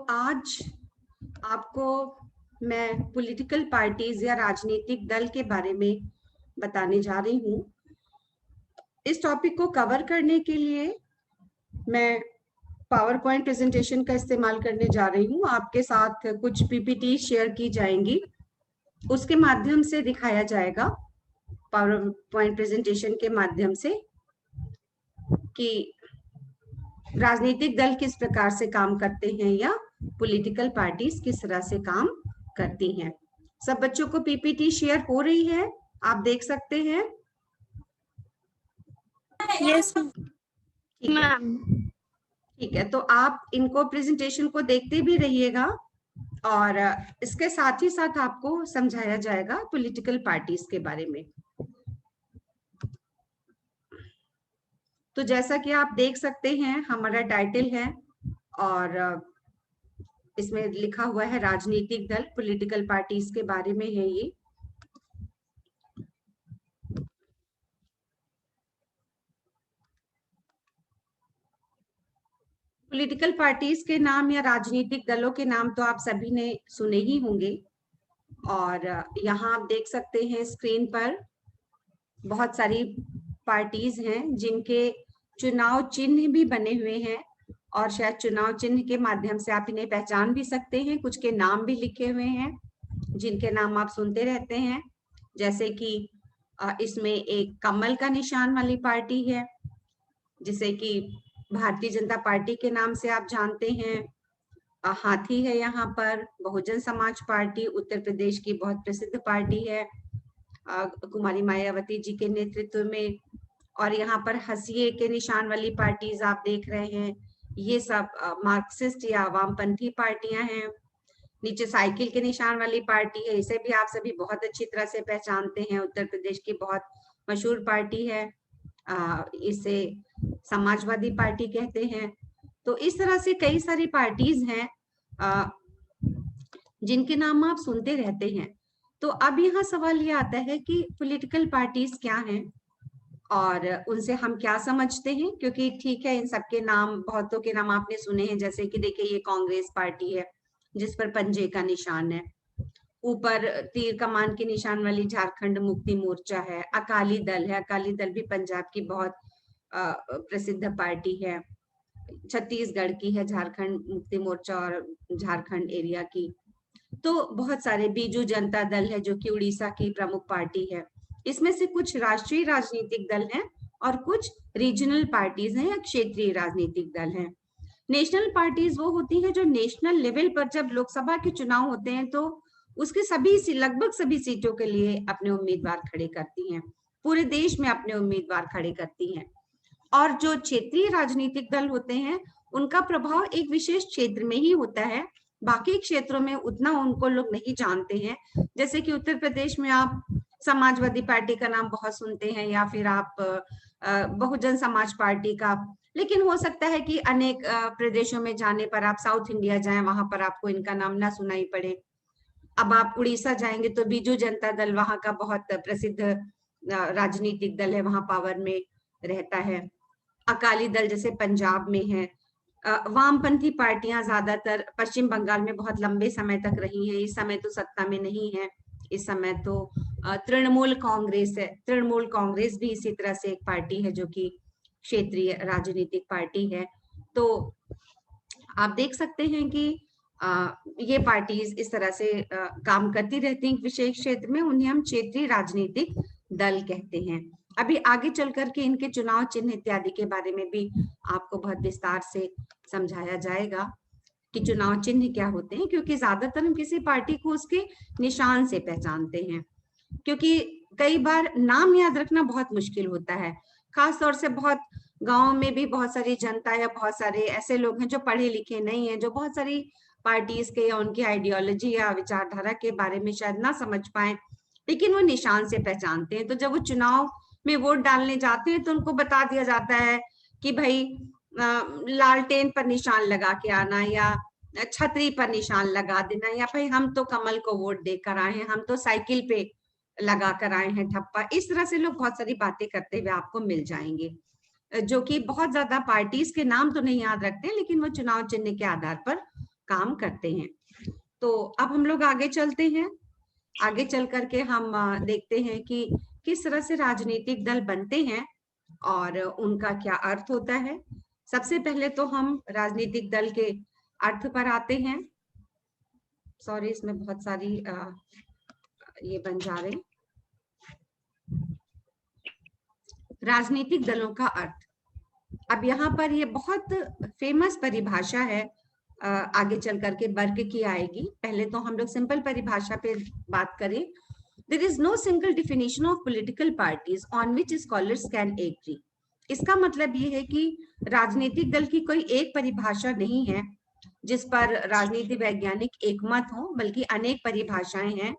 आज आपको मैं पॉलिटिकल पार्टीज या राजनीतिक दल के बारे में बताने जा रही हूँ। इस टॉपिक को कवर करने के लिए मैं पावर पॉइंट प्रेजेंटेशन का इस्तेमाल करने जा रही हूँ। आपके साथ कुछ पीपीटी शेयर की जाएंगी, उसके माध्यम से दिखाया जाएगा पावर पॉइंट प्रेजेंटेशन के माध्यम से कि राजनीतिक दल किस प्रकार से काम करते हैं या पॉलिटिकल पार्टीज किस तरह से काम करती हैं। सब बच्चों को पीपीटी शेयर हो रही है, आप देख सकते हैं? Yes ma'am. ठीक है, तो आप इनको प्रेजेंटेशन को देखते भी रहिएगा और इसके साथ ही साथ आपको समझाया जाएगा पॉलिटिकल पार्टीज के बारे में। तो जैसा कि आप देख सकते हैं, हमारा टाइटल है और इसमें लिखा हुआ है राजनीतिक दल, पॉलिटिकल पार्टीज के बारे में है ये। पॉलिटिकल पार्टीज के नाम या राजनीतिक दलों के नाम तो आप सभी ने सुने ही होंगे और यहाँ आप देख सकते हैं स्क्रीन पर बहुत सारी पार्टीज हैं जिनके चुनाव चिन्ह भी बने हुए हैं और शायद चुनाव चिन्ह के माध्यम से आप इन्हें पहचान भी सकते हैं। कुछ के नाम भी लिखे हुए हैं जिनके नाम आप सुनते रहते हैं, जैसे कि इसमें एक कमल का निशान वाली पार्टी है जिसे कि भारतीय जनता पार्टी के नाम से आप जानते हैं। हाथी है यहाँ पर, बहुजन समाज पार्टी उत्तर प्रदेश की बहुत प्रसिद्ध पार्टी है कुमारी मायावती जी के नेतृत्व में। और यहाँ पर हंसिए के निशान वाली पार्टीज आप देख रहे हैं, ये सब मार्क्सिस्ट या वामपंथी पार्टियां हैं। नीचे साइकिल के निशान वाली पार्टी है, इसे भी आप सभी बहुत अच्छी तरह से पहचानते हैं, उत्तर प्रदेश की बहुत मशहूर पार्टी है। इसे समाजवादी पार्टी कहते हैं। तो इस तरह से कई सारी पार्टीज हैं जिनके नाम आप सुनते रहते हैं। तो अब यहाँ सवाल ये आता है कि पॉलिटिकल पार्टीज क्या हैं और उनसे हम क्या समझते हैं, क्योंकि ठीक है इन सबके नाम, बहुतों के नाम आपने सुने हैं, जैसे कि देखिए ये कांग्रेस पार्टी है जिस पर पंजे का निशान है, ऊपर तीर कमान के निशान वाली झारखंड मुक्ति मोर्चा है, अकाली दल है, अकाली दल भी पंजाब की बहुत प्रसिद्ध पार्टी है, छत्तीसगढ़ की है झारखंड मुक्ति मोर्चा और झारखंड एरिया की। तो बहुत सारे, बीजू जनता दल है जो कि उड़ीसा की प्रमुख पार्टी है। इसमें से कुछ राष्ट्रीय राजनीतिक दल हैं और कुछ रीजनल पार्टीज हैं या क्षेत्रीय राजनीतिक दल हैं। नेशनल पार्टीज वो होती हैं जो नेशनल लेवल पर जब लोकसभा के चुनाव होते हैं तो उसके लगभग सभी सीटों के लिए अपने उम्मीदवार खड़े करती हैं, पूरे देश में अपने उम्मीदवार खड़े करती हैं। और जो क्षेत्रीय राजनीतिक दल होते हैं उनका प्रभाव एक विशेष क्षेत्र में ही होता है, बाकी क्षेत्रों में उतना उनको लोग नहीं जानते हैं। जैसे कि उत्तर प्रदेश में आप समाजवादी पार्टी का नाम बहुत सुनते हैं या फिर आप बहुजन समाज पार्टी का, लेकिन हो सकता है कि अनेक प्रदेशों में जाने पर आप साउथ इंडिया जाएं, वहां पर आपको इनका नाम ना सुनाई पड़े। अब आप उड़ीसा जाएंगे तो बीजू जनता दल वहां का बहुत प्रसिद्ध राजनीतिक दल है, वहां पावर में रहता है। अकाली दल जैसे पंजाब में है। वामपंथी पार्टियां ज्यादातर पश्चिम बंगाल में बहुत लंबे समय तक रही हैं, इस समय तो सत्ता में नहीं है, इस समय तो तृणमूल कांग्रेस है। तृणमूल कांग्रेस भी इसी तरह से एक पार्टी है जो कि क्षेत्रीय राजनीतिक पार्टी है। तो आप देख सकते हैं कि ये पार्टीज इस तरह से काम करती रहती हैं विशेष क्षेत्र में, उन्हें हम क्षेत्रीय राजनीतिक दल कहते हैं। अभी आगे चल करके इनके चुनाव चिन्ह इत्यादि के बारे में भी आपको बहुत विस्तार से समझाया जाएगा कि चुनाव चिन्ह क्या होते हैं, क्योंकि ज्यादातर हम किसी पार्टी को उसके निशान से पहचानते हैं, क्योंकि कई बार नाम याद रखना बहुत मुश्किल होता है। खास तौर से बहुत गांव में भी बहुत सारी जनता या बहुत सारे ऐसे लोग हैं जो पढ़े लिखे नहीं है, जो बहुत सारी पार्टीज के या उनकी आइडियोलॉजी या विचारधारा के बारे में शायद ना समझ पाए, लेकिन वो निशान से पहचानते हैं। तो जब वो चुनाव में वोट डालने जाते हैं तो उनको बता दिया जाता है कि भाई लालटेन पर निशान लगा के आना या छतरी पर निशान लगा देना, या भाई हम तो कमल को वोट देकर आए हैं, हम तो साइकिल पे लगा कर आए हैं ठप्पा। इस तरह से लोग बहुत सारी बातें करते हुए आपको मिल जाएंगे, जो कि बहुत ज्यादा पार्टीज के नाम तो नहीं याद रखते, लेकिन वो चुनाव चिन्ह के आधार पर काम करते हैं। तो अब हम लोग आगे चलते हैं। आगे चल करके हम देखते हैं कि किस तरह से राजनीतिक दल बनते हैं और उनका क्या अर्थ होता है। सबसे पहले तो हम राजनीतिक दल के अर्थ पर आते हैं। सॉरी, इसमें बहुत सारी ये बन जा रहे। राजनीतिक दलों का अर्थ, अब यहाँ पर ये बहुत फेमस परिभाषा है, आगे चल करके वर्ग की आएगी। पहले तो हम लोग सिंपल परिभाषा पे बात करें। There is no single definition of political parties on which scholars can agree. इसका मतलब ये है कि राजनीतिक दल की कोई एक परिभाषा नहीं है जिस पर राजनीति वैज्ञानिक एकमत हो, बल्कि अनेक परिभाषाएं हैं।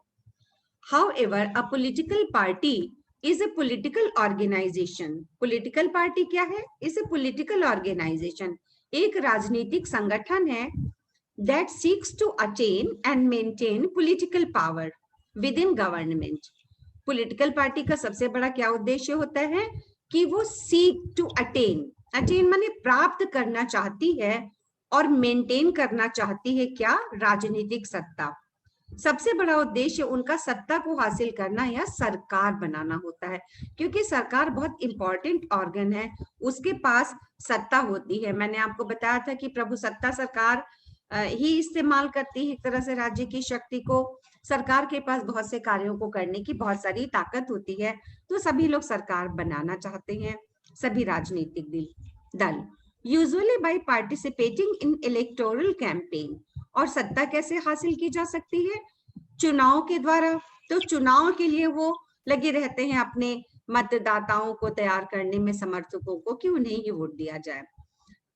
However, a political party is a political organization. Political party क्या है? Is a political organization. एक राजनीतिक संगठन है that seeks to attain and maintain political power within government. Political party का सबसे बड़ा क्या उद्देश्य होता है कि वो seek to attain. Attain माने प्राप्त करना चाहती है और maintain करना चाहती है क्या? राजनीतिक सत्ता। सबसे बड़ा उद्देश्य उनका सत्ता को हासिल करना या सरकार बनाना होता है, क्योंकि सरकार बहुत इंपॉर्टेंट ऑर्गन है, उसके पास सत्ता होती है। मैंने आपको बताया था कि प्रभुसत्ता सरकार ही इस्तेमाल करती है एक तरह से राज्य की शक्ति को। सरकार के पास बहुत से कार्यों को करने की बहुत सारी ताकत होती है, तो सभी लोग सरकार बनाना चाहते हैं, सभी राजनीतिक दल, usually by participating in electoral campaign. और सत्ता कैसे हासिल की जा सकती है? चुनाव के द्वारा। तो चुनाव के लिए वो लगे रहते हैं अपने मतदाताओं को तैयार करने में, समर्थकों को, कि उन्हें ही वोट दिया जाए।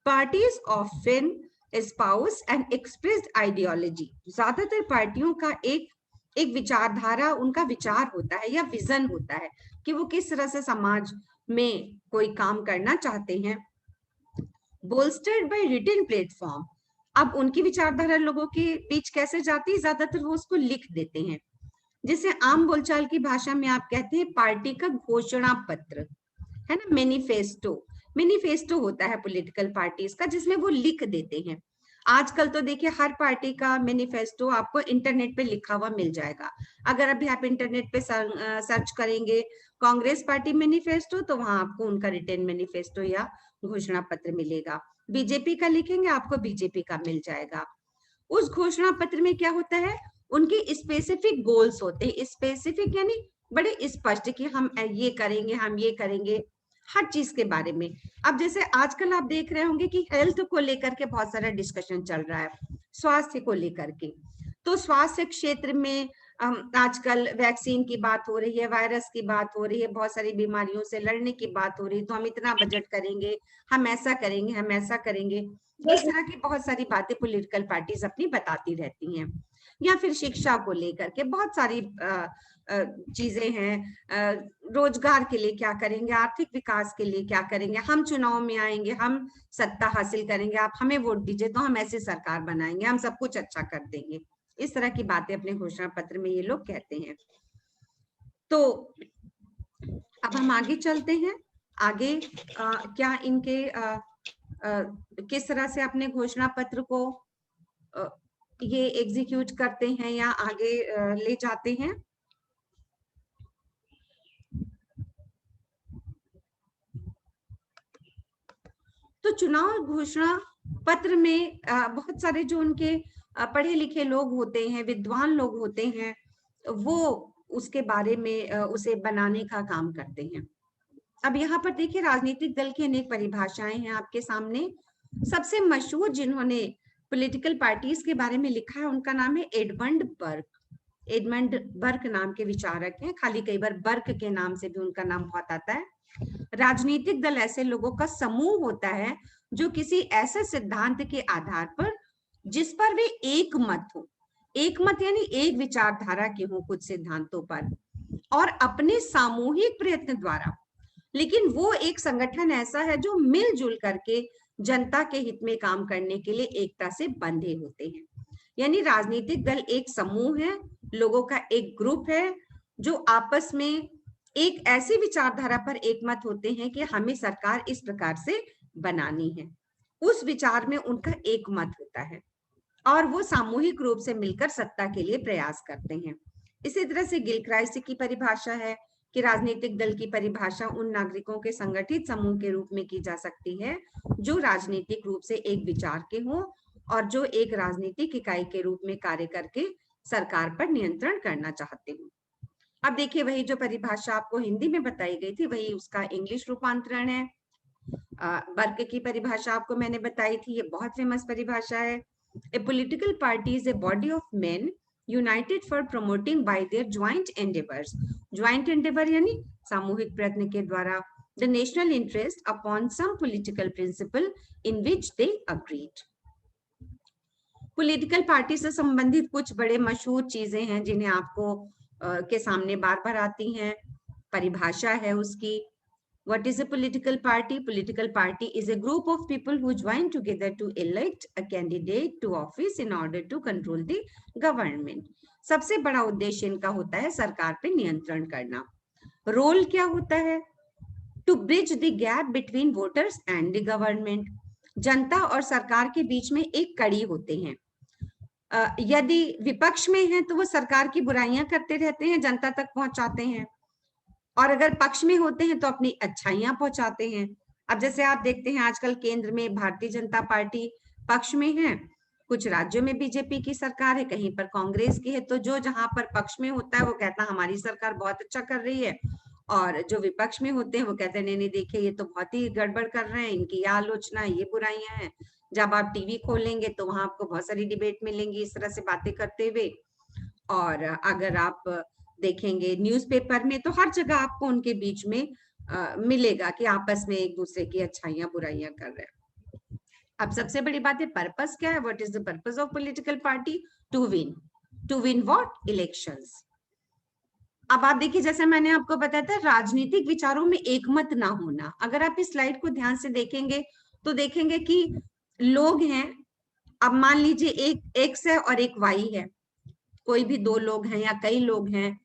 Parties often espouse and expressed ideology. ज्यादातर पार्टियों का एक विचारधारा, उनका विचार होता है या विजन होता है कि वो किस तरह से समाज में कोई काम करना चाहते हैं। bolstered by written platform. अब उनकी विचारधारा लोगों के बीच कैसे जाती है? ज्यादातर वो उसको लिख देते हैं, जिसे आम बोलचाल की भाषा में आप कहते हैं पार्टी का घोषणा पत्र, है ना, मैनिफेस्टो। मैनिफेस्टो होता है पॉलिटिकल पार्टीज का, जिसमें वो लिख देते हैं। आजकल तो देखिए हर पार्टी का मैनिफेस्टो आपको इंटरनेट पे लिखा हुआ मिल जाएगा। अगर अभी आप इंटरनेट पे सर्च करेंगे कांग्रेस पार्टी मैनिफेस्टो, तो वहां आपको उनका रिटन मैनिफेस्टो या घोषणा पत्र मिलेगा। बीजेपी का लिखेंगे आपको बीजेपी का मिल जाएगा। उस घोषणा पत्र में क्या होता है? उनके स्पेसिफिक गोल्स होते हैं। स्पेसिफिक यानी बड़े स्पष्ट कि हम ये करेंगे, हम ये करेंगे, हर चीज के बारे में। अब जैसे आजकल आप देख रहे होंगे कि हेल्थ को लेकर के बहुत सारा डिस्कशन चल रहा है, स्वास्थ्य को लेकर के। तो स्वास्थ्य क्षेत्र में आजकल वैक्सीन की बात हो रही है, वायरस की बात हो रही है, बहुत सारी बीमारियों से लड़ने की बात हो रही है। तो हम इतना बजट करेंगे, हम ऐसा करेंगे, हम ऐसा करेंगे। इस तरह की बहुत सारी बातें पॉलिटिकल पार्टीज अपनी बताती रहती हैं। या फिर शिक्षा को लेकर के बहुत सारी चीजें हैं। रोजगार के लिए क्या करेंगे, आर्थिक विकास के लिए क्या करेंगे, हम चुनाव में आएंगे, हम सत्ता हासिल करेंगे, आप हमें वोट दीजिए तो हम ऐसी सरकार बनाएंगे, हम सब कुछ अच्छा कर देंगे। इस तरह की बातें अपने घोषणा पत्र में ये लोग कहते हैं। तो अब हम आगे चलते हैं। आगे क्या इनके किस तरह से अपने घोषणा पत्र को ये एग्जीक्यूट करते हैं या आगे ले जाते हैं। तो चुनाव घोषणा पत्र में बहुत सारे जो उनके पढ़े लिखे लोग होते हैं, विद्वान लोग होते हैं, वो उसके बारे में उसे बनाने का काम करते हैं। अब यहाँ पर देखिए राजनीतिक दल की अनेक परिभाषाएं हैं आपके सामने। सबसे मशहूर जिन्होंने पॉलिटिकल पार्टीज के बारे में लिखा है उनका नाम है एडमंड बर्क। एडमंड बर्क नाम के विचारक हैं, खाली कई बार बर्क के नाम से भी उनका नाम बहुत आता है। राजनीतिक दल ऐसे लोगों का समूह होता है जो किसी ऐसे सिद्धांत के आधार पर जिस पर वे एक मत हो, एक मत यानी एक विचारधारा के हो कुछ सिद्धांतों पर, और अपने सामूहिक प्रयत्न द्वारा, लेकिन वो एक संगठन ऐसा है जो मिलजुल करके जनता के हित में काम करने के लिए एकता से बंधे होते हैं। यानी राजनीतिक दल एक समूह है, लोगों का एक ग्रुप है जो आपस में एक ऐसी विचारधारा पर एकमत होते हैं कि हमें सरकार इस प्रकार से बनानी है। उस विचार में उनका एक मत होता है। और वो सामूहिक रूप से मिलकर सत्ता के लिए प्रयास करते हैं। इसी तरह से गिलक्राइस्ट की परिभाषा है कि राजनीतिक दल की परिभाषा उन नागरिकों के संगठित समूह के रूप में की जा सकती है जो राजनीतिक रूप से एक विचार के हों और जो एक राजनीतिक इकाई के रूप में कार्य करके सरकार पर नियंत्रण करना चाहते हों। अब देखिए, वही जो परिभाषा आपको हिंदी में बताई गई थी वही उसका इंग्लिश रूपांतरण है। बर्क की परिभाषा आपको मैंने बताई थी, ये बहुत फेमस परिभाषा है। A political party is a body of men united for promoting by their joint endeavours. Joint endeavour यानी सामूहिक प्रयत्न के द्वारा the national interest upon some political principle in which they agreed. Political party से संबंधित कुछ बड़े मशहूर चीजें हैं जिन्हें आपको के सामने बार बार आती हैं। परिभाषा है उसकी। What is a political party? Political party is a group of people who join together to elect a candidate to office in order to control the government. सबसे बड़ा उद्देश्य इनका होता है सरकार पे नियंत्रण करना। रोल क्या होता है? To bridge the gap between voters and the government. जनता और सरकार के बीच में एक कड़ी होते हैं। यदि विपक्ष में हैं तो वो सरकार की बुराइयां करते रहते हैं, जनता तक पहुंचाते हैं, और अगर पक्ष में होते हैं तो अपनी अच्छाइयां पहुंचाते हैं। अब जैसे आप देखते हैं आजकल केंद्र में भारतीय जनता पार्टी पक्ष में है, कुछ राज्यों में बीजेपी की सरकार है, कहीं पर कांग्रेस की है। तो जो जहां पर पक्ष में होता है वो कहता है हमारी सरकार बहुत अच्छा कर रही है, और जो विपक्ष में होते हैं वो कहते हैं नहीं नहीं देखिए ये तो बहुत ही गड़बड़ कर रहे हैं, इनकी यह आलोचना ये बुराइयां हैं। जब आप टीवी खोलेंगे तो वहां आपको बहुत सारी डिबेट मिलेंगी इस तरह से बातें करते हुए, और अगर आप देखेंगे न्यूज़पेपर में तो हर जगह आपको उनके बीच में मिलेगा कि आपस में एक दूसरे की अच्छाइयां बुराइयां कर रहे हैं। अब सबसे बड़ी बात है पर्पस क्या है? What is the purpose of political party? To win what? Elections. अब आप देखिए, जैसे मैंने आपको बताया था राजनीतिक विचारों में एकमत ना होना। अगर आप इस स्लाइड को ध्यान से देखेंगे तो देखेंगे कि लोग हैं, अब मान लीजिए एक एक्स है और एक वाई है, कोई भी दो लोग हैं या कई लोग हैं,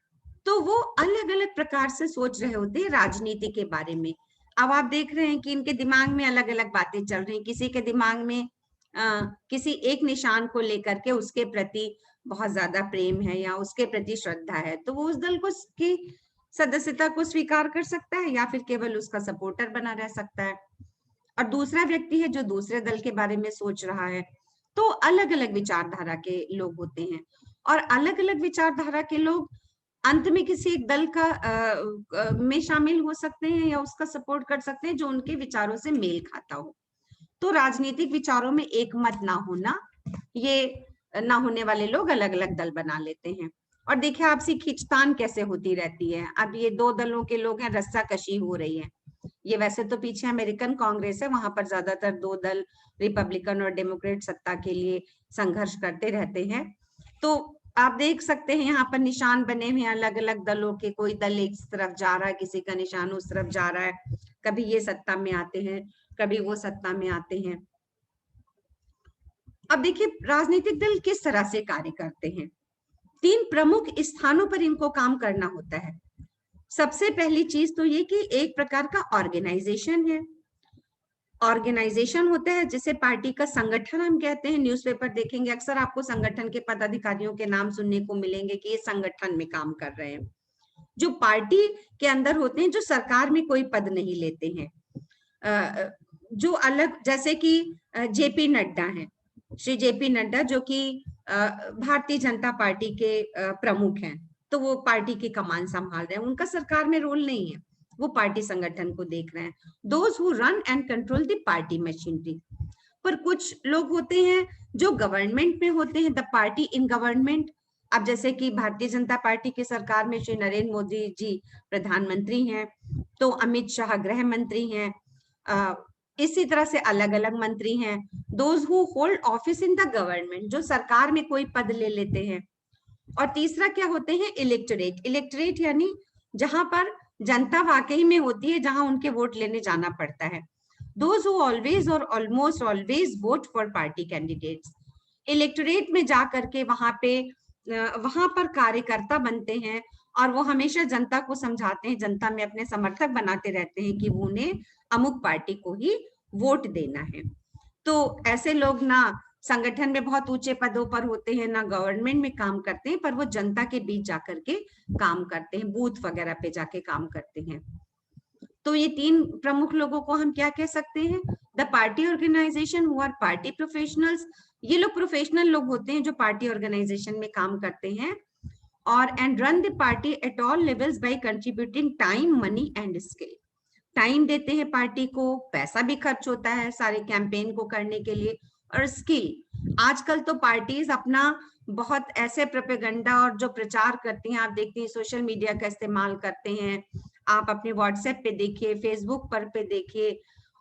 तो वो अलग अलग प्रकार से सोच रहे होते हैं राजनीति के बारे में। अब आप देख रहे हैं कि इनके दिमाग में अलग अलग बातें चल रही हैं। किसी के दिमाग में किसी एक निशान को लेकर के उसके प्रति बहुत ज्यादा प्रेम है या उसके प्रति श्रद्धा है, तो वो उस दल को की सदस्यता को स्वीकार कर सकता है या फिर केवल उसका सपोर्टर बना रह सकता है। और दूसरा व्यक्ति है जो दूसरे दल के बारे में सोच रहा है। तो अलग अलग विचारधारा के लोग होते हैं, और अलग अलग विचारधारा के लोग अंत में किसी एक दल का में शामिल हो सकते हैं या उसका सपोर्ट कर सकते हैं जो उनके विचारों से मेल खाता हो। तो राजनीतिक विचारों में एक मत ना होना, ये ना होने वाले लोग अलग अलग दल बना लेते हैं। और देखिए आपसी खींचतान कैसे होती रहती है। अब ये दो दलों के लोग हैं, रस्साकशी हो रही है। ये वैसे तो पीछे अमेरिकन कांग्रेस है, वहां पर ज्यादातर दो दल रिपब्लिकन और डेमोक्रेट सत्ता के लिए संघर्ष करते रहते हैं। तो आप देख सकते हैं यहाँ पर निशान बने हुए हैं अलग अलग दलों के। कोई दल एक तरफ जा रहा है, किसी का निशान उस तरफ जा रहा है, कभी ये सत्ता में आते हैं कभी वो सत्ता में आते हैं। अब देखिए राजनीतिक दल किस तरह से कार्य करते हैं। तीन प्रमुख स्थानों पर इनको काम करना होता है। सबसे पहली चीज तो ये कि एक प्रकार का ऑर्गेनाइजेशन है। ऑर्गेनाइजेशन होता है जिसे पार्टी का संगठन हम कहते हैं। न्यूज़पेपर देखेंगे अक्सर आपको संगठन के पदाधिकारियों के नाम सुनने को मिलेंगे कि ये संगठन में काम कर रहे हैं। जो पार्टी के अंदर होते हैं, जो सरकार में कोई पद नहीं लेते हैं, जो अलग, जैसे कि जेपी नड्डा हैं, श्री जेपी नड्डा जो कि भारतीय जनता पार्टी के प्रमुख हैं, तो वो पार्टी की कमान संभाल रहे हैं। उनका सरकार में रोल नहीं है, वो पार्टी संगठन को देख रहे हैं। Those who run and control the party machinery. पर कुछ लोग होते हैं जो गवर्नमेंट में होते हैं, द पार्टी इन गवर्नमेंट। अब जैसे कि भारतीय जनता पार्टी की सरकार में श्री नरेंद्र मोदी जी प्रधानमंत्री हैं, तो अमित शाह गृह मंत्री हैं, इसी तरह से अलग अलग मंत्री हैं। Those who hold office in the government, जो सरकार में कोई पद ले लेते हैं। और तीसरा क्या होते हैं? इलेक्टोरेट। इलेक्टोरेट यानी जहां पर जनता वाकई में होती है, जहां उनके वोट लेने जाना पड़ता है। दोज हु ऑलवेज और almost always vote for party candidates. Electorate में जा करके वहां पर कार्यकर्ता बनते हैं और वो हमेशा जनता को समझाते हैं, जनता में अपने समर्थक बनाते रहते हैं कि वो उन्हें अमुक पार्टी को ही वोट देना है। तो ऐसे लोग ना संगठन में बहुत ऊंचे पदों पर होते हैं, ना गवर्नमेंट में काम करते हैं, पर वो जनता के बीच जाकर के काम करते हैं, बूथ वगैरह पे जाके काम करते हैं। तो ये 3 प्रमुख लोगों को हम क्या कह सकते हैं? The party organisation who are party professionals. ये लोग प्रोफेशनल लोग होते हैं जो पार्टी ऑर्गेनाइजेशन में काम करते हैं, और and run the party at all levels bye contributing time, money and skill. Time देते हैं पार्टी को, पैसा भी खर्च होता है सारे कैंपेन को करने के लिए, और स्किल। आजकल तो पार्टीज अपना बहुत ऐसे प्रोपेगेंडा और जो प्रचार करती हैं, आप देखते हैं सोशल मीडिया का इस्तेमाल करते हैं, आप अपने व्हाट्सएप पे देखिए, फेसबुक पर पे देखिए,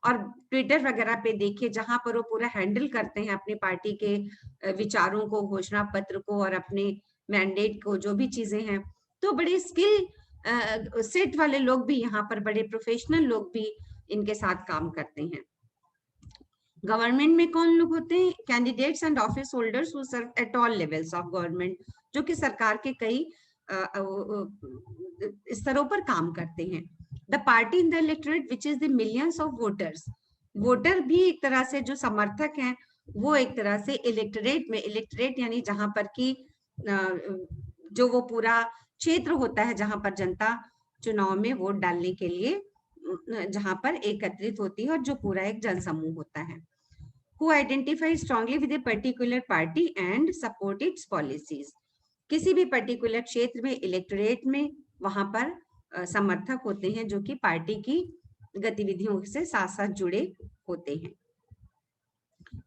और ट्विटर वगैरह पे देखिए, जहां पर वो पूरा हैंडल करते हैं अपनी पार्टी के विचारों को, घोषणा पत्र को, और अपने मैंडेट को, जो भी चीजें हैं। तो बड़े स्किल सेट वाले लोग भी यहाँ पर, बड़े प्रोफेशनल लोग भी इनके साथ काम करते हैं। गवर्नमेंट में कौन लोग होते हैं? Candidates and office holders who serve at all levels of government, जो कि सरकार के कई स्तरों पर काम करते हैं। The party in the electorate which is the millions of voters. Voter भी एक तरह से जो समर्थक हैं, वो एक तरह से इलेक्टोरेट में, इलेक्टोरेट यानी जहां पर की जो वो पूरा क्षेत्र होता है जहां पर जनता चुनाव में वोट डालने के लिए जहां पर एकत्रित होती है, और जो पूरा एक जनसमूह होता है। Who identify strongly with a particular party and support its policies। किसी भी पर्टिकुलर क्षेत्र में, इलेक्टोरेट में, वहां पर समर्थक होते हैं जो कि पार्टी की गतिविधियों से साथ साथ जुड़े होते हैं।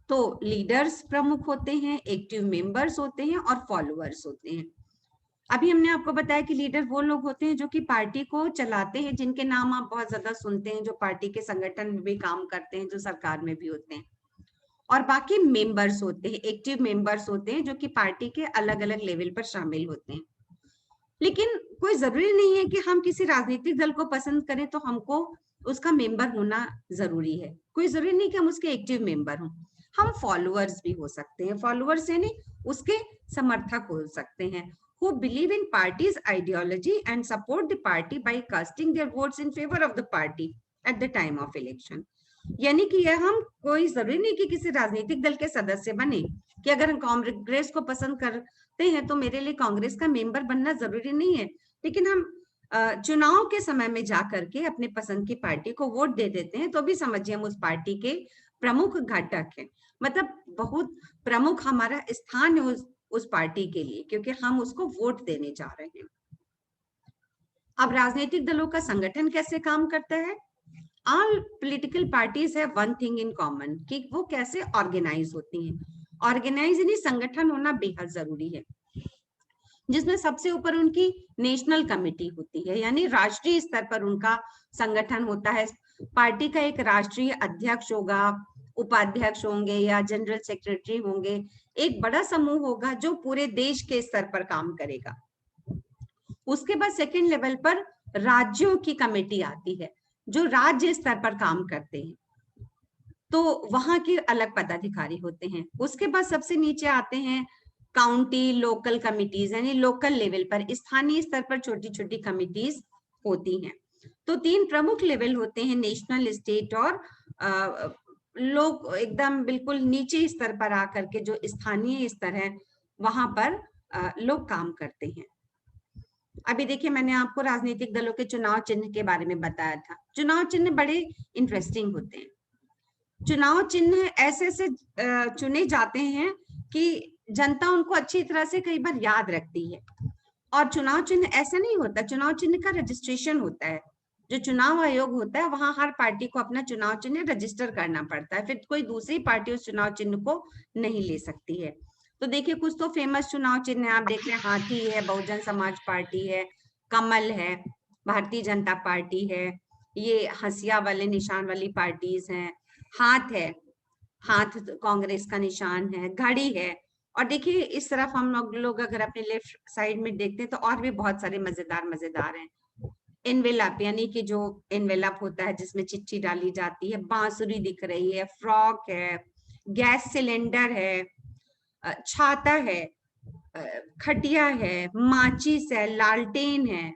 तो लीडर्स प्रमुख होते हैं, एक्टिव मेंबर्स होते हैं, और फॉलोअर्स होते हैं। अभी हमने आपको बताया कि लीडर वो लोग होते हैं जो कि पार्टी को चलाते हैं, जिनके नाम आप बहुत ज्यादा सुनते हैं, जो पार्टी के संगठन में भी काम करते हैं, जो सरकार में भी होते हैं। और बाकी मेंबर्स होते हैं, एक्टिव मेंबर्स होते हैं, जो कि पार्टी के अलग अलग लेवल पर शामिल होते हैं। लेकिन कोई जरूरी नहीं है कि हम किसी राजनीतिक दल को पसंद करें तो हमको उसका मेंबर होना जरूरी है। कोई जरूरी नहीं कि हम उसके एक्टिव मेंबर हों, हम फॉलोअर्स भी हो सकते हैं। फॉलोअर्स यानी उसके समर्थक हो सकते हैं, who believe in party's ideology and support the party by casting their votes in favor of the party at the time of election। यानी कि यह हम, कोई जरूरी नहीं कि किसी राजनीतिक दल के सदस्य बने, कि अगर हम कांग्रेस को पसंद करते हैं तो मेरे लिए कांग्रेस का मेंबर बनना जरूरी नहीं है, लेकिन हम चुनाव के समय में जाकर के अपने पसंद की पार्टी को वोट दे देते हैं, तो भी समझिए हम उस पार्टी के प्रमुख घटक हैं। मतलब बहुत प्रमुख हमारा स्थान है उस पार्टी के लिए, क्योंकि हम उसको वोट देने जा रहे हैं। अब राजनीतिक दलों का संगठन कैसे काम करता है? All political parties have one thing in common, कि वो कैसे ऑर्गेनाइज होती हैं। ऑर्गेनाइज यानी संगठन होना बेहद जरूरी है, जिसमें सबसे ऊपर उनकी नेशनल कमेटी होती है, यानी राष्ट्रीय स्तर पर उनका संगठन होता है। पार्टी का एक राष्ट्रीय अध्यक्ष होगा, उपाध्यक्ष होंगे या जनरल सेक्रेटरी होंगे, एक बड़ा समूह होगा जो पूरे देश के स्तर पर काम करेगा। उसके बाद सेकंड लेवल पर राज्यों की कमेटी आती है, जो राज्य स्तर पर काम करते हैं, तो वहां के अलग पदाधिकारी होते हैं। उसके बाद सबसे नीचे आते हैं काउंटी लोकल कमिटीज, यानी लोकल लेवल पर, स्थानीय स्तर पर छोटी छोटी कमिटीज होती हैं। तो 3 प्रमुख लेवल होते हैं, नेशनल, स्टेट और लोग एकदम बिल्कुल नीचे स्तर पर आकर के, जो स्थानीय स्तर है, वहां पर लोग काम करते हैं। अभी देखिए, मैंने आपको राजनीतिक दलों के चुनाव चिन्ह के बारे में बताया था। चुनाव चिन्ह बड़े इंटरेस्टिंग होते हैं। चुनाव चिन्ह ऐसे ऐसे चुने जाते हैं कि जनता उनको अच्छी तरह से कई बार याद रखती है। और चुनाव चिन्ह ऐसा नहीं होता, चुनाव चिन्ह का रजिस्ट्रेशन होता है। जो चुनाव आयोग होता है, वहां हर पार्टी को अपना चुनाव चिन्ह रजिस्टर करना पड़ता है, फिर कोई दूसरी पार्टी उस चुनाव चिन्ह को नहीं ले सकती है। तो देखिए, कुछ तो फेमस चुनाव चिन्ह आप देख रहे हैं, हाथी है, बहुजन समाज पार्टी है, कमल है, भारतीय जनता पार्टी है, ये हंसिया वाले निशान वाली पार्टीज हैं, हाथ है, हाथ कांग्रेस का निशान है, घड़ी है। और देखिए, इस तरफ हम लोग अगर अपने लेफ्ट साइड में देखते हैं तो और भी बहुत सारे मजेदार हैं। एनवेलप, यानी कि जो एनवेलप होता है जिसमें चिट्ठी डाली जाती है, बांसुरी दिख रही है, फ्रॉक है, गैस सिलेंडर है, छाता है, खटिया है, माचिस है, लालटेन है।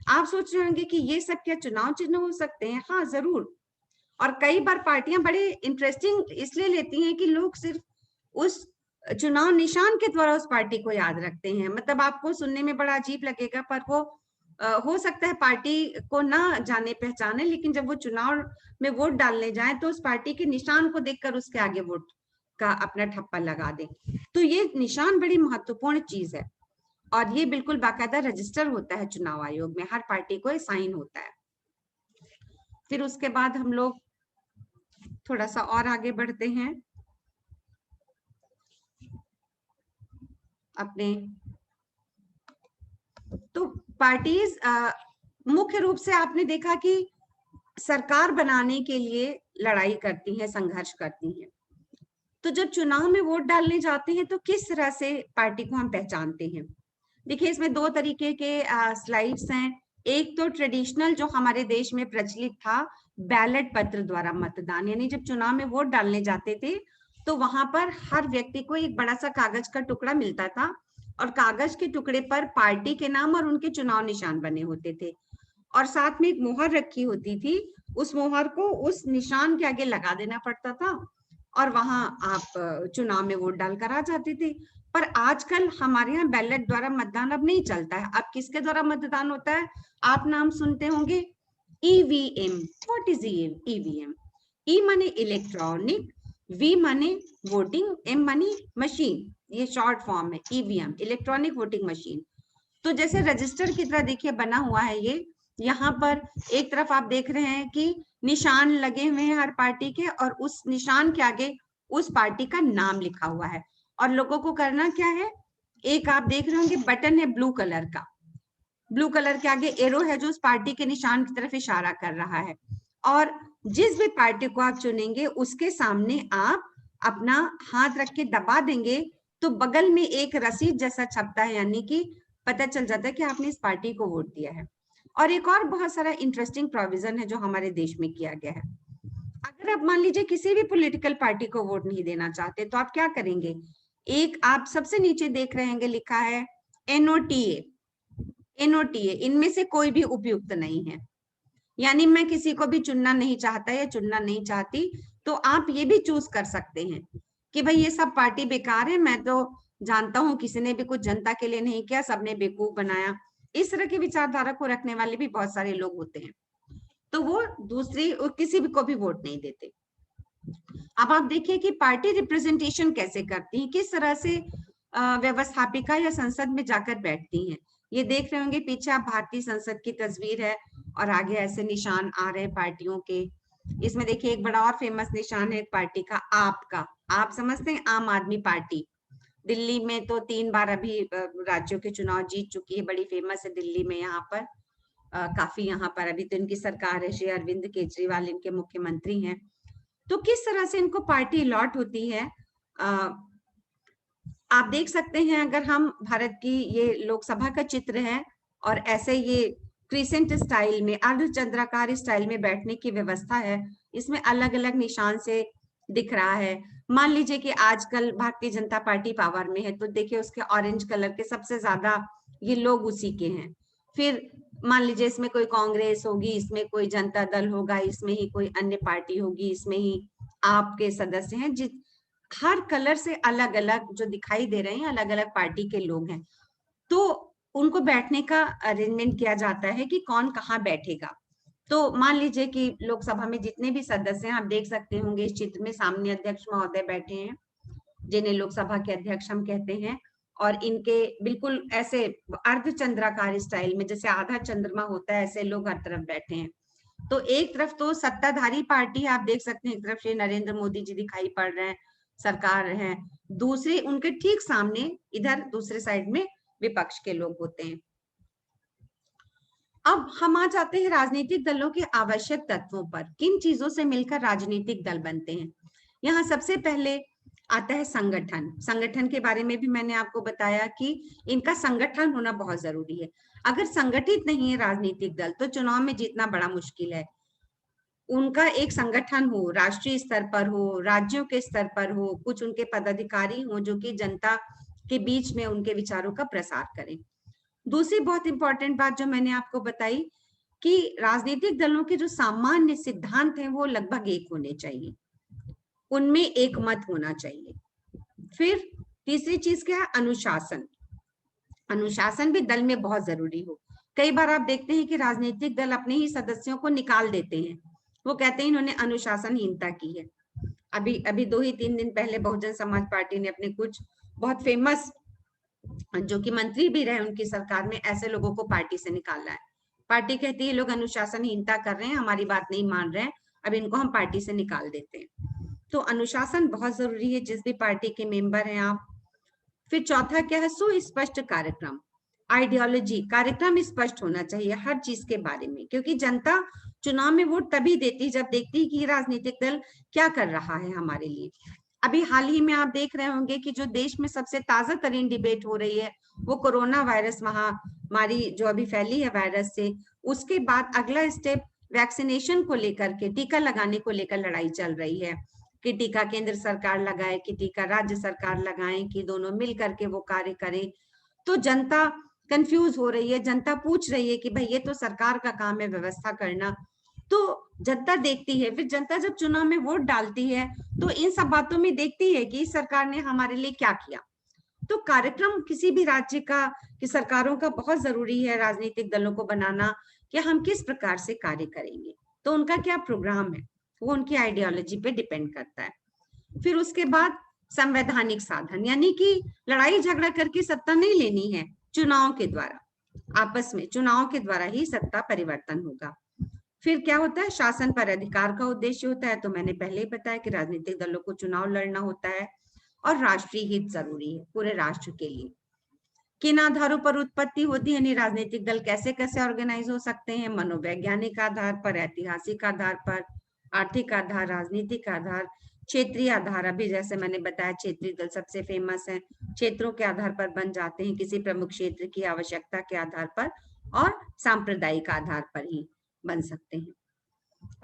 आप सोच रहे होंगे कि ये सब क्या चुनाव चिन्ह हो सकते हैं? हाँ, जरूर। और कई बार पार्टियां बड़े इंटरेस्टिंग इसलिए लेती हैं कि लोग सिर्फ उस चुनाव निशान के द्वारा उस पार्टी को याद रखते हैं। मतलब आपको सुनने में बड़ा अजीब लगेगा, पर वो हो सकता है पार्टी को ना जाने पहचाने, लेकिन जब वो चुनाव में वोट डालने जाए तो उस पार्टी के निशान को देखकर उसके आगे वोट का अपना ठप्पा लगा दे। तो ये निशान बड़ी महत्वपूर्ण चीज है और ये बिल्कुल बाकायदा रजिस्टर होता है चुनाव आयोग में, हर पार्टी को साइन होता है। फिर उसके बाद हम लोग थोड़ा सा और आगे बढ़ते हैं अपने। तो पार्टीज मुख्य रूप से आपने देखा कि सरकार बनाने के लिए लड़ाई करती हैं, संघर्ष करती हैं। तो जब चुनाव में वोट डालने जाते हैं तो किस तरह से पार्टी को हम पहचानते हैं? देखिए, इसमें दो तरीके के स्लाइड्स हैं। एक तो ट्रेडिशनल जो हमारे देश में प्रचलित था, बैलेट पत्र द्वारा मतदान, यानी जब चुनाव में वोट डालने जाते थे तो वहां पर हर व्यक्ति को एक बड़ा सा कागज का टुकड़ा मिलता था और कागज के टुकड़े पर पार्टी के नाम और उनके चुनाव निशान बने होते थे और साथ में एक मोहर रखी होती थी। उस मोहर को उस निशान के आगे लगा देना पड़ता था और वहां आप चुनाव में वोट डालकर आ जाते थे। पर आजकल हमारे यहाँ बैलेट द्वारा मतदान अब नहीं चलता है। अब किसके द्वारा मतदान होता है? आप नाम सुनते होंगे, EVM. What is EVM? E माने इलेक्ट्रॉनिक, वी माने वोटिंग, एम माने मशीन, ये शॉर्ट फॉर्म है ईवीएम, इलेक्ट्रॉनिक वोटिंग मशीन। तो जैसे रजिस्टर की तरह देखिए बना हुआ है ये। यहाँ पर एक तरफ आप देख रहे हैं कि निशान लगे हुए हैं हर पार्टी के और उस निशान के आगे उस पार्टी का नाम लिखा हुआ है और लोगों को करना क्या है, एक आप देख रहे होंगे बटन है ब्लू कलर का, ब्लू कलर के आगे एरो है जो उस पार्टी के निशान की तरफ इशारा कर रहा है और जिस भी पार्टी को आप चुनेंगे उसके सामने आप अपना हाथ रख के दबा देंगे तो बगल में एक रसीद जैसा छपता है, यानी कि पता चल जाता है कि आपने इस पार्टी को वोट दिया है। और एक और बहुत सारा इंटरेस्टिंग प्रोविजन है जो हमारे देश में किया गया है। अगर आप मान लीजिए किसी भी पॉलिटिकल पार्टी को वोट नहीं देना चाहते तो आप क्या करेंगे? एक आप सबसे नीचे देख रहे होंगे लिखा है एनओटीए। एनओटीए, इनमें से कोई भी उपयुक्त नहीं है, यानी मैं किसी को भी चुनना नहीं चाहता या चुनना नहीं चाहती तो आप ये भी चूज कर सकते हैं कि भाई ये सब पार्टी बेकार है, मैं तो जानता हूं किसी ने भी कुछ जनता के लिए नहीं किया, सबने बेवकूफ बनाया। इस तरह की विचारधारा को रखने वाले भी बहुत सारे लोग होते हैं, तो वो दूसरी किसी भी को भी वोट नहीं देते। अब आप देखिए कि पार्टी रिप्रेजेंटेशन कैसे करती है, किस तरह से व्यवस्थापिका या संसद में जाकर बैठती हैं। ये देख रहे होंगे पीछे आप भारतीय संसद की तस्वीर है और आगे ऐसे निशान आ रहे हैं पार्टियों के। इसमें देखिए एक बड़ा और फेमस निशान है एक पार्टी का, आप का। आप समझते हैं आम आदमी पार्टी, दिल्ली में तो 3 बार अभी राज्यों के चुनाव जीत चुकी है, बड़ी फेमस है दिल्ली में। यहाँ पर काफी, यहाँ पर अभी तो इनकी सरकार है, श्री अरविंद केजरीवाल इनके मुख्यमंत्री हैं। तो किस तरह से इनको पार्टी अलॉट होती है आप देख सकते हैं। अगर हम भारत की ये लोकसभा का चित्र है और ऐसे ये क्रिसेंट स्टाइल में, अर्धचंद्राकार स्टाइल में बैठने की व्यवस्था है, इसमें अलग अलग निशान से दिख रहा है। मान लीजिए कि आजकल भारतीय जनता पार्टी पावर में है तो देखिए उसके ऑरेंज कलर के सबसे ज्यादा ये लोग उसी के हैं। फिर मान लीजिए इसमें कोई कांग्रेस होगी, इसमें कोई जनता दल होगा, इसमें ही कोई अन्य पार्टी होगी, इसमें ही आपके सदस्य हैं। जिस हर कलर से अलग अलग जो दिखाई दे रहे हैं अलग अलग पार्टी के लोग हैं, तो उनको बैठने का अरेंजमेंट किया जाता है कि कौन कहाँ बैठेगा। तो मान लीजिए कि लोकसभा में जितने भी सदस्य हैं, आप देख सकते होंगे इस चित्र में सामने अध्यक्ष महोदय बैठे हैं जिन्हें लोकसभा के अध्यक्ष हम कहते हैं और इनके बिल्कुल ऐसे अर्धचंद्राकार स्टाइल में, जैसे आधा चंद्रमा होता है, ऐसे लोग हर तरफ बैठे हैं। तो एक तरफ तो सत्ताधारी पार्टी आप देख सकते हैं, एक तरफ श्री नरेंद्र मोदी जी दिखाई पड़ रहे हैं, सरकार है, दूसरे उनके ठीक सामने इधर दूसरे साइड में विपक्ष के लोग होते हैं। अब हम आ जाते हैं राजनीतिक दलों के आवश्यक तत्वों पर, किन चीजों से मिलकर राजनीतिक दल बनते हैं। यहाँ सबसे पहले आता है संगठन। संगठन के बारे में भी मैंने आपको बताया कि इनका संगठन होना बहुत जरूरी है। अगर संगठित नहीं है राजनीतिक दल तो चुनाव में जीतना बड़ा मुश्किल है। उनका एक संगठन हो, राष्ट्रीय स्तर पर हो, राज्यों के स्तर पर हो, कुछ उनके पदाधिकारी हो जो कि जनता के बीच में उनके विचारों का प्रसार करें। दूसरी बहुत इंपॉर्टेंट बात जो मैंने आपको बताई कि राजनीतिक दलों के जो सामान्य सिद्धांत हैं वो लगभग एक होने चाहिए, उनमें एक मत होना चाहिए। फिर तीसरी चीज क्या है, अनुशासन। अनुशासन भी दल में बहुत जरूरी हो। कई बार आप देखते हैं कि राजनीतिक दल अपने ही सदस्यों को निकाल देते हैं, वो कहते हैं इन्होंने अनुशासनहीनता की है। अभी अभी 2 ही 3 दिन पहले बहुजन समाज पार्टी ने अपने कुछ बहुत फेमस, जो कि मंत्री भी रहे उनकी सरकार में, ऐसे लोगों को पार्टी से निकाला है। पार्टी कहती है लोग अनुशासनहीनता कर रहे हैं, हमारी बात नहीं मान रहे हैं, अब इनको हम पार्टी से निकाल देते हैं। तो अनुशासन बहुत जरूरी है जिस भी पार्टी के मेंबर हैं आप। फिर चौथा क्या है, सुस्पष्ट कार्यक्रम, आइडियोलॉजी। कार्यक्रम स्पष्ट होना चाहिए हर चीज के बारे में, क्योंकि जनता चुनाव में वोट तभी देती जब देखती है कि राजनीतिक दल क्या कर रहा है हमारे लिए। अभी हाल ही में आप देख रहे होंगे कि जो देश में सबसे ताजा तरीन डिबेट हो रही है वो कोरोना वायरस महामारी जो अभी फैली है वायरस से, उसके बाद अगला स्टेप वैक्सीनेशन को लेकर के, टीका लगाने को लेकर लड़ाई चल रही है कि टीका केंद्र सरकार लगाए कि टीका राज्य सरकार लगाए कि दोनों मिल करके वो कार्य करें। तो जनता कंफ्यूज हो रही है, जनता पूछ रही है कि भाई ये तो सरकार का काम है व्यवस्था करना। तो जनता देखती है, फिर जनता जब चुनाव में वोट डालती है तो इन सब बातों में देखती है कि सरकार ने हमारे लिए क्या किया। तो कार्यक्रम किसी भी राज्य का कि सरकारों का बहुत जरूरी है राजनीतिक दलों को बनाना कि हम किस प्रकार से कार्य करेंगे, तो उनका क्या प्रोग्राम है वो उनकी आइडियोलॉजी पे डिपेंड करता है। फिर उसके बाद संवैधानिक साधन, यानी कि लड़ाई झगड़ा करके सत्ता नहीं लेनी है, चुनाव के द्वारा, आपस में चुनाव के द्वारा ही सत्ता परिवर्तन होगा। फिर क्या होता है, शासन पर अधिकार का उद्देश्य होता है, तो मैंने पहले ही बताया कि राजनीतिक दलों को चुनाव लड़ना होता है। और राष्ट्रीय हित जरूरी है पूरे राष्ट्र के लिए। किन आधारों पर उत्पत्ति होती है, यानी राजनीतिक दल कैसे कैसे ऑर्गेनाइज हो सकते हैं, मनोवैज्ञानिक आधार पर, ऐतिहासिक आधार पर, आर्थिक आधार, राजनीतिक आधार, क्षेत्रीय आधार। अभी जैसे मैंने बताया क्षेत्रीय दल सबसे फेमस है, क्षेत्रों के आधार पर बन जाते हैं, किसी प्रमुख क्षेत्र की आवश्यकता के आधार पर, और सांप्रदायिक आधार पर ही बन सकते हैं।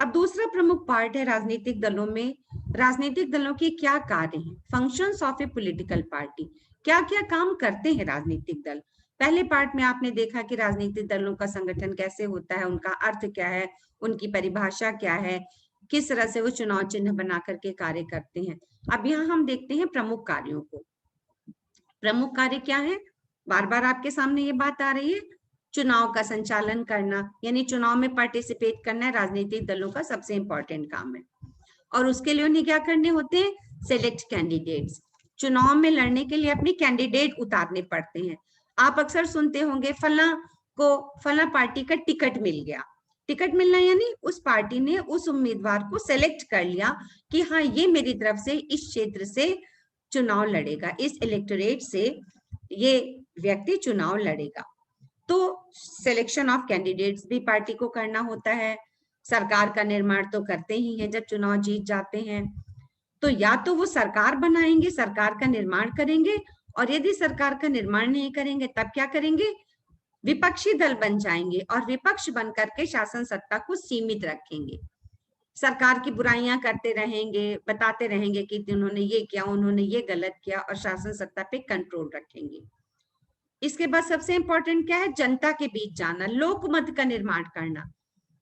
अब दूसरा प्रमुख पार्ट है राजनीतिक दलों में, राजनीतिक दलों के क्या कार्य हैं, functions of A political party, क्या क्या काम करते हैं राजनीतिक दल। पहले पार्ट में आपने देखा कि राजनीतिक दलों का संगठन कैसे होता है, उनका अर्थ क्या है, उनकी परिभाषा क्या है, किस तरह से वो चुनाव चिन्ह बना करके कार्य करते हैं। अब यहाँ हम देखते हैं प्रमुख कार्यों को। प्रमुख कार्य क्या है, बार बार आपके सामने ये बात आ रही है, चुनाव का संचालन करना, यानी चुनाव में पार्टिसिपेट करना राजनीतिक दलों का सबसे इंपॉर्टेंट काम है। और उसके लिए उन्हें क्या करने होते हैं, सेलेक्ट कैंडिडेट्स, चुनाव में लड़ने के लिए अपने कैंडिडेट उतारने पड़ते हैं। आप अक्सर सुनते होंगे फला पार्टी का टिकट मिल गया। टिकट मिलना यानी उस पार्टी ने उस उम्मीदवार को सेलेक्ट कर लिया कि हाँ ये मेरी तरफ से इस क्षेत्र से चुनाव लड़ेगा, इस इलेक्टोरेट से ये व्यक्ति चुनाव लड़ेगा। तो सिलेक्शन ऑफ कैंडिडेट्स भी पार्टी को करना होता है। सरकार का निर्माण तो करते ही हैं जब चुनाव जीत जाते हैं, तो या तो वो सरकार बनाएंगे, सरकार का निर्माण करेंगे, और यदि सरकार का निर्माण नहीं करेंगे तब क्या करेंगे, विपक्षी दल बन जाएंगे और विपक्ष बनकर के शासन सत्ता को सीमित रखेंगे, सरकार की बुराइयां करते रहेंगे, बताते रहेंगे कि उन्होंने ये किया, उन्होंने ये गलत किया, और शासन सत्ता पे कंट्रोल रखेंगे। इसके बाद सबसे इंपॉर्टेंट क्या है, जनता के बीच जाना, लोकमत का निर्माण करना,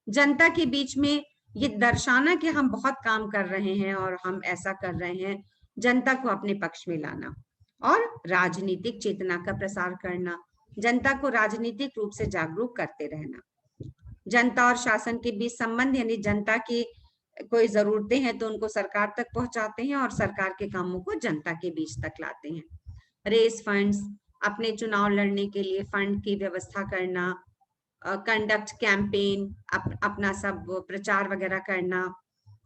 जनता के बीच में ये दर्शाना कि हम बहुत काम कर रहे हैं और हम ऐसा कर रहे हैं, जनता को अपने पक्ष में लाना। और राजनीतिक चेतना का प्रसार करना, जनता को राजनीतिक रूप से जागरूक करते रहना। जनता और शासन के बीच संबंध, यानी जनता की कोई जरूरतें हैं तो उनको सरकार तक पहुंचाते हैं और सरकार के कामों को जनता के बीच तक लाते हैं। रेस फंड्स, अपने चुनाव लड़ने के लिए फंड की व्यवस्था करना, कंडक्ट कैंपेन, अपना सब प्रचार वगैरह करना,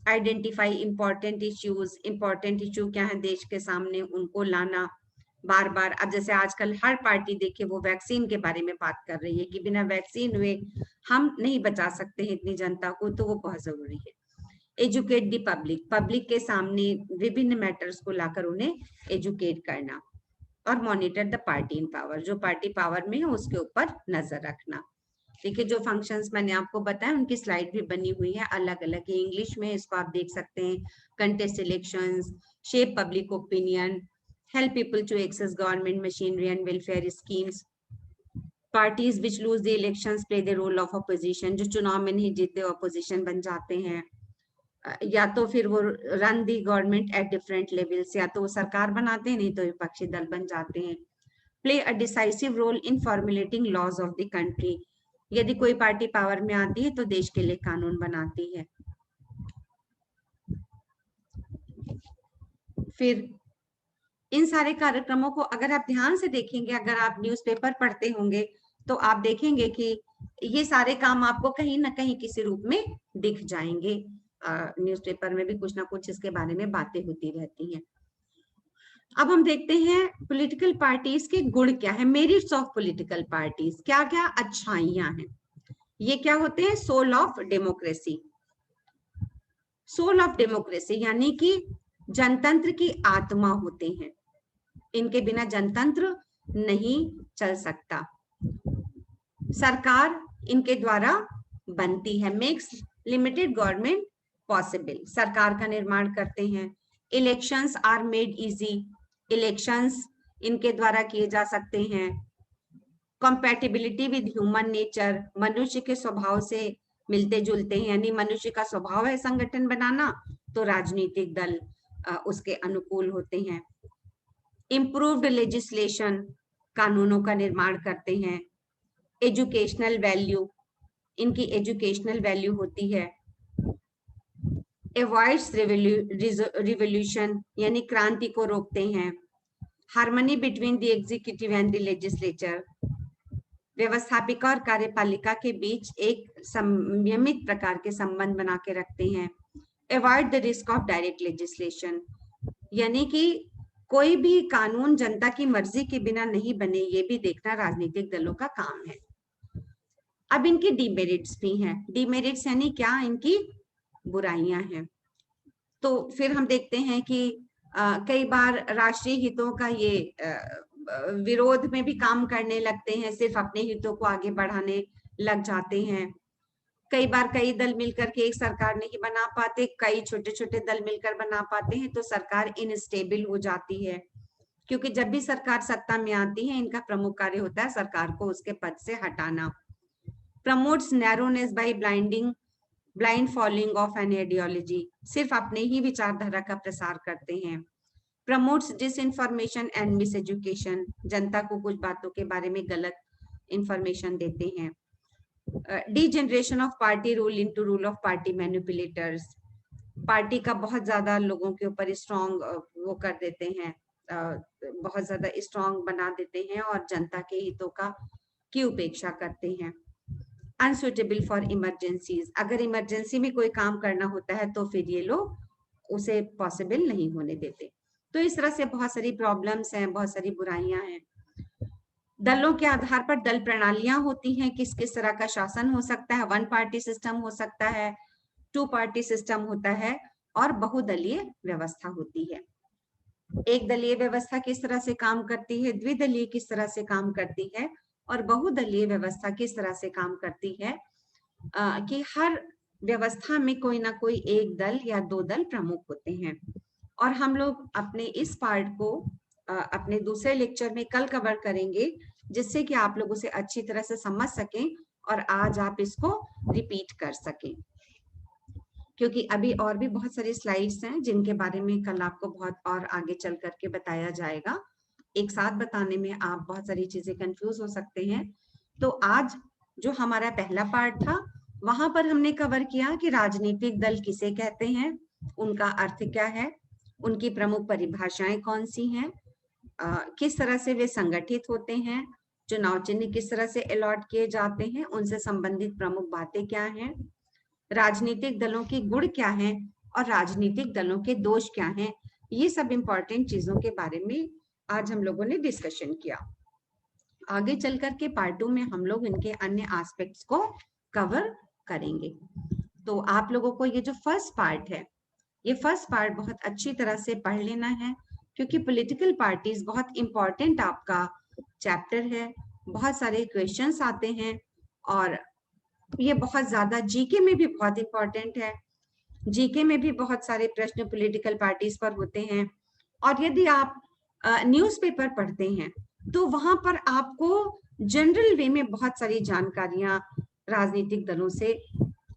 आइडेंटिफाई इंपॉर्टेंट इश्यू क्या है देश के सामने, उनको लाना बार बार। अब जैसे आजकल हर पार्टी देखिए वो वैक्सीन के बारे में बात कर रही है कि बिना वैक्सीन हुए हम नहीं बचा सकते हैं इतनी जनता को, तो वो बहुत जरूरी है। एजुकेट द पब्लिक के सामने विभिन्न मैटर्स को लाकर उन्हें एजुकेट करना। और monitor the party in power, जो पार्टी पावर में है उसके ऊपर नजर रखना। देखिए जो फंक्शंस मैंने आपको बताया उनकी स्लाइड भी बनी हुई है अलग अलग, इंग्लिश में, इसको आप देख सकते हैं। Contest elections, shape public opinion, help people to access government machinery and welfare schemes, parties which lose the elections play the role of opposition, जो चुनाव में नहीं जीतते ऑपोजिशन बन जाते हैं। या तो फिर वो run the government at different levels, या तो वो सरकार बनाते हैं, नहीं तो विपक्षी दल बन जाते हैं। Play a decisive role in formulating laws of the country, यदि कोई पार्टी पावर में आती है तो देश के लिए कानून बनाती है। फिर इन सारे कार्यक्रमों को अगर आप ध्यान से देखेंगे, अगर आप न्यूज़पेपर पढ़ते होंगे तो आप देखेंगे कि ये सारे काम आपको कहीं ना कहीं किसी रूप में दिख जाएंगे। न्यूज़पेपर में भी कुछ ना कुछ इसके बारे में बातें होती रहती हैं। अब हम देखते हैं पॉलिटिकल पार्टीज के गुण क्या है, मेरिट्स ऑफ पॉलिटिकल पार्टीज, क्या क्या अच्छाइयां हैं। ये क्या होते हैं? Soul of democracy. Soul of democracy यानी कि जनतंत्र की आत्मा होते हैं, इनके बिना जनतंत्र नहीं चल सकता। सरकार इनके द्वारा बनती है, मेक्स लिमिटेड गवर्नमेंट पॉसिबल, सरकार का निर्माण करते हैं। Elections are made easy, elections इनके द्वारा किए जा सकते हैं। कंपैटिबिलिटी विद ह्यूमन नेचर, मनुष्य के स्वभाव से मिलते जुलते हैं, यानी मनुष्य का स्वभाव है संगठन बनाना, तो राजनीतिक दल उसके अनुकूल होते हैं। इम्प्रूव्ड लेजिस्लेशन, कानूनों का निर्माण करते हैं। एजुकेशनल वैल्यू, इनकी एजुकेशनल वैल्यू होती है। अवॉइड्स रिवोल्यूशन, यानी क्रांति को रोकते हैं। Harmony between the executive and the legislature, व्यवस्थापिका और कार्यपालिका के बीच एक संयमित प्रकार के संबंध बना के रखते हैं। Avoid the risk of direct legislation, यानी कि कोई भी कानून जनता की मर्जी के बिना नहीं बने, ये भी देखना राजनीतिक दलों का काम है। अब इनकी डीमेरिट्स भी हैं। डीमेरिट्स यानी क्या? इनकी बुराइयां हैं। तो फिर हम देखते हैं कि कई बार राष्ट्रीय हितों का ये विरोध में भी काम करने लगते हैं, सिर्फ अपने हितों को आगे बढ़ाने लग जाते हैं। कई बार कई दल मिलकर के एक सरकार नहीं बना पाते, कई छोटे छोटे दल मिलकर बना पाते हैं, तो सरकार इनस्टेबल हो जाती है। क्योंकि जब भी सरकार सत्ता में आती है, इनका प्रमुख कार्य होता है सरकार को उसके पद से हटाना। Promotes narrowness by blind following of an ideology, सिर्फ अपने ही विचारधारा का प्रसार करते हैं। Promotes disinformation and miseducation, जनता को कुछ बातों के बारे में गलत इंफॉर्मेशन देते हैं। Degeneration of party rule into rule of party manipulators, party का बहुत ज्यादा लोगों के ऊपर स्ट्रॉन्ग वो कर देते हैं, बहुत ज्यादा स्ट्रॉन्ग बना देते हैं और जनता के हितों की उपेक्षा करते हैं। अनसुटेबल फॉर इमरजेंसीज, अगर इमरजेंसी में कोई काम करना होता है तो फिर ये लोग उसे पॉसिबल नहीं होने देते। तो इस तरह से बहुत सारी प्रॉब्लम्स हैं, बहुत सारी बुराइयां हैं। दलों के आधार पर दल प्रणालियां होती हैं, किस किस तरह का शासन हो सकता है। वन पार्टी सिस्टम हो सकता है, टू पार्टी सिस्टम होता है, और बहुदलीय व्यवस्था होती है। एक दलीय व्यवस्था किस तरह से काम करती है, द्विदलीय किस तरह से काम करती है, और बहुदलीय व्यवस्था किस तरह से काम करती है, कि हर व्यवस्था में कोई ना कोई एक दल या दो दल प्रमुख होते हैं। और हम लोग अपने इस पार्ट को अपने दूसरे लेक्चर में कल कवर करेंगे, जिससे कि आप लोग उसे अच्छी तरह से समझ सकें और आज आप इसको रिपीट कर सकें। क्योंकि अभी और भी बहुत सारी स्लाइड्स हैं जिनके बारे में कल आपको बहुत और आगे चल करके बताया जाएगा। एक साथ बताने में आप बहुत सारी चीजें कंफ्यूज हो सकते हैं। तो आज जो हमारा पहला पार्ट था, वहां पर हमने कवर किया कि राजनीतिक दल किसे कहते हैं, उनका अर्थ क्या है, उनकी प्रमुख परिभाषाएं कौन सी हैं, किस तरह से वे संगठित होते हैं, चुनाव चिन्ह किस तरह से अलॉट किए जाते हैं, उनसे संबंधित प्रमुख बातें क्या हैं, राजनीतिक दलों के गुण क्या हैं और राजनीतिक दलों के दोष क्या हैं। ये सब इंपॉर्टेंट चीजों के बारे में आज हम लोगों ने डिस्कशन किया। आगे चल करके पार्ट 2 में हम लोग इनके अन्य एस्पेक्ट्स को कवर करेंगे। तो आप लोगों को ये जो फर्स्ट पार्ट है, ये फर्स्ट पार्ट बहुत अच्छी तरह से पढ़ लेना है, क्योंकि पॉलिटिकल पार्टीज बहुत इंपॉर्टेंट आपका चैप्टर है। बहुत सारे क्वेश्चंस आते हैं और ये बहुत ज्यादा जीके में भी बहुत इंपॉर्टेंट है। जीके में भी बहुत सारे प्रश्न पॉलिटिकल पार्टीज पर होते हैं, और यदि आप न्यूज़पेपर पढ़ते हैं तो वहां पर आपको जनरल वे में बहुत सारी जानकारियां राजनीतिक दलों से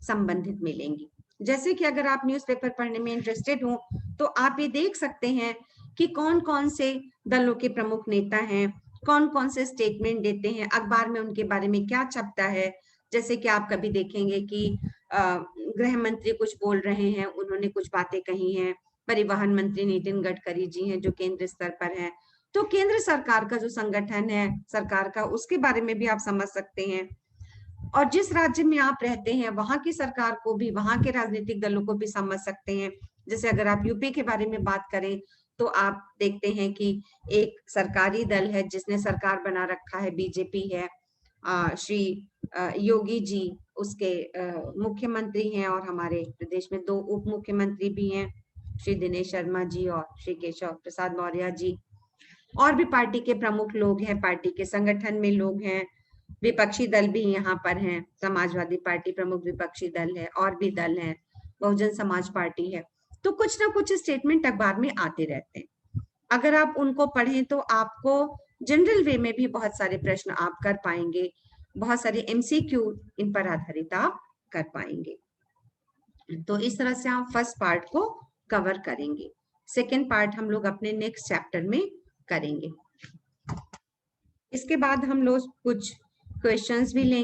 संबंधित मिलेंगी। जैसे कि अगर आप न्यूज़पेपर पढ़ने में इंटरेस्टेड हो तो आप ये देख सकते हैं कि कौन कौन से दलों के प्रमुख नेता हैं, कौन कौन से स्टेटमेंट देते हैं, अखबार में उनके बारे में क्या छपता है। जैसे कि आप कभी देखेंगे कि गृह मंत्री कुछ बोल रहे हैं, उन्होंने कुछ बातें कही हैं, परिवहन मंत्री नितिन गडकरी जी हैं जो केंद्र स्तर पर हैं, तो केंद्र सरकार का जो संगठन है सरकार का, उसके बारे में भी आप समझ सकते हैं। और जिस राज्य में आप रहते हैं वहां की सरकार को भी, वहां के राजनीतिक दलों को भी समझ सकते हैं। जैसे अगर आप यूपी के बारे में बात करें तो आप देखते हैं कि एक सरकारी दल है जिसने सरकार बना रखा है, बीजेपी है। श्री योगी जी उसके मुख्यमंत्री हैं और हमारे प्रदेश में 2 उप मुख्यमंत्री भी हैं, श्री दिनेश शर्मा जी और श्री केशव प्रसाद मौर्य जी। और भी पार्टी के प्रमुख लोग हैं, पार्टी के संगठन में लोग हैं, विपक्षी दल भी यहाँ पर हैं, समाजवादी पार्टी प्रमुख विपक्षी दल है, और भी दल हैं, बहुजन समाज पार्टी है। तो कुछ ना कुछ स्टेटमेंट अखबार में आते रहते हैं। अगर आप उनको पढ़ें तो आपको जनरल वे में भी बहुत सारे प्रश्न आप कर पाएंगे, बहुत सारे एमसीक्यू इन पर आधारित आप कर पाएंगे। तो इस तरह से हम फर्स्ट पार्ट को कवर करेंगे। सेकेंड पार्ट हम लोग अपने नेक्स्ट चैप्टर में करेंगे। इसके बाद हम लोग कुछ क्वेश्चंस भी लेंगे।